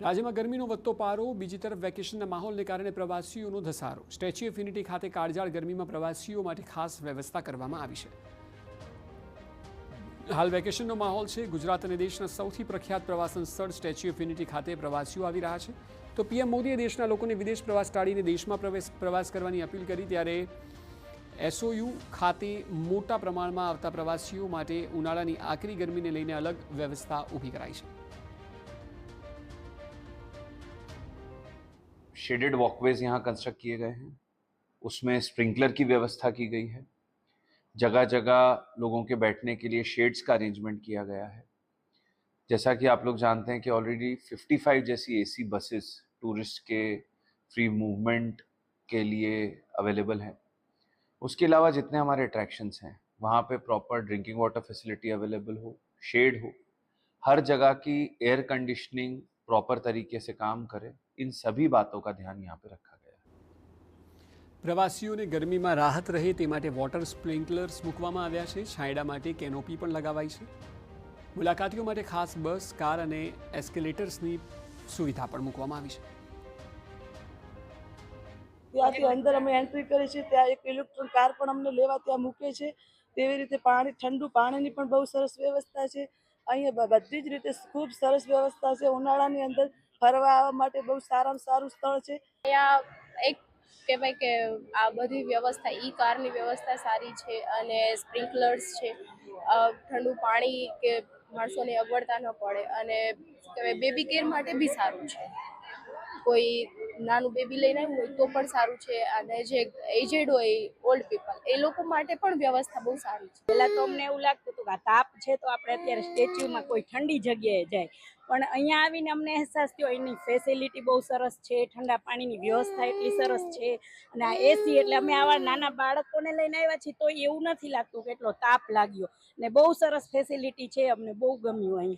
રાજ્યમાં ગરમીનો વધતો પારો, બીજી તરફ વેકેશનના માહોલને કારણે પ્રવાસીઓનો ધસારો. સ્ટેચ્યુ ઓફ યુનિટી ખાતે કાળઝાળ ગરમીમાં પ્રવાસીઓ માટે ખાસ વ્યવસ્થા કરવામાં આવી છે. હાલ વેકેશનનો માહોલ છે. ગુજરાત અને દેશના સૌથી પ્રખ્યાત પ્રવાસન સ્થળ સ્ટેચ્યુ ઓફ યુનિટી ખાતે પ્રવાસીઓ આવી રહ્યા છે. તો પીએમ મોદીએ દેશના લોકોને વિદેશ પ્રવાસ ટાળીને દેશમાં પ્રવાસ કરવાની અપીલ કરી. ત્યારે એસઓયુ ખાતે મોટા પ્રમાણમાં આવતા પ્રવાસીઓ માટે ઉનાળાની આકરી ગરમીને લઈને અલગ વ્યવસ્થા ઊભી કરાઈ છે. शेडेड वॉकवेज यहाँ कंस्ट्रक्ट किए गए हैं, उसमें स्प्रिंकलर की व्यवस्था की गई है, जगह जगह लोगों के बैठने के लिए शेड्स का अरेंजमेंट किया गया है. जैसा कि आप लोग जानते हैं कि ऑलरेडी 55 जैसी एसी बसेस टूरिस्ट के फ्री मूवमेंट के लिए अवेलेबल हैं. उसके अलावा जितने हमारे अट्रैक्शंस हैं वहाँ पे proper drinking water facility available हो, शेड हो, हर जगह की एयर कंडीशनिंग प्रॉपर तरीके से काम करे, इन सभी बातों का ध्यान यहाँ पे रखा गया है. પ્રવાસીઓને ગરમીમાં રાહત રહે તે માટે વોટર સ્પ્રિંકલર્સ મૂકવામાં આવ્યા છે. છાંયડા માટે કેનોપી પણ લગાવાઈ છે. મુલાકાતીઓ માટે ખાસ બસ, કાર અને એસ્કેલેટર્સની સુવિધા પણ મૂકવામાં આવી છે. ત્યાંથી અંદર અમે એન્ટ્રી કરી છે. ત્યાં એક ઇલેક્ટ્રિક કાર પણ અમને લેવા ત્યાં મૂકે છે. તેવી રીતે પાણી, ઠંડુ પાણીની પણ બહુ સરસ વ્યવસ્થા છે. અહીંયા બધી જ રીતે ખૂબ સરસ વ્યવસ્થા છે. ઉનાળાની અંદર ફરવા આવવા માટે બહુ સારામાં સારું સ્થળ છે. અહીંયા એક કહેવાય કે આ બધી વ્યવસ્થા, ઈ કારની વ્યવસ્થા સારી છે અને સ્પ્રિંકલર્સ છે, ઠંડુ પાણી કે માણસોને અગવડતા ન પડે અને કહેવાય બેબી કેર માટે બી સારું છે. કોઈ નાનું બેબી લઈને આવ્યું હોય તો પણ સારું છે અને જે એજેડ હોય, ઓલ્ડ પીપલ, એ લોકો માટે પણ વ્યવસ્થા બહુ સારી છે. પહેલાં તો અમને એવું લાગતું હતું કે આ તાપ છે તો આપણે અત્યારે સ્ટેચ્યુમાં કોઈ ઠંડી જગ્યાએ જાય, પણ અહીંયા આવીને અમને અહેસાસ થયો એની ફેસિલિટી બહુ સરસ છે, ઠંડા પાણીની વ્યવસ્થા એટલી સરસ છે અને આ એસી એટલે અમે આવા નાના બાળકોને લઈને આવ્યા છીએ તો એવું નથી લાગતું કે એટલો તાપ લાગ્યો ને બહુ સરસ ફેસિલિટી છે. અમને બહુ ગમ્યું અહીંયા.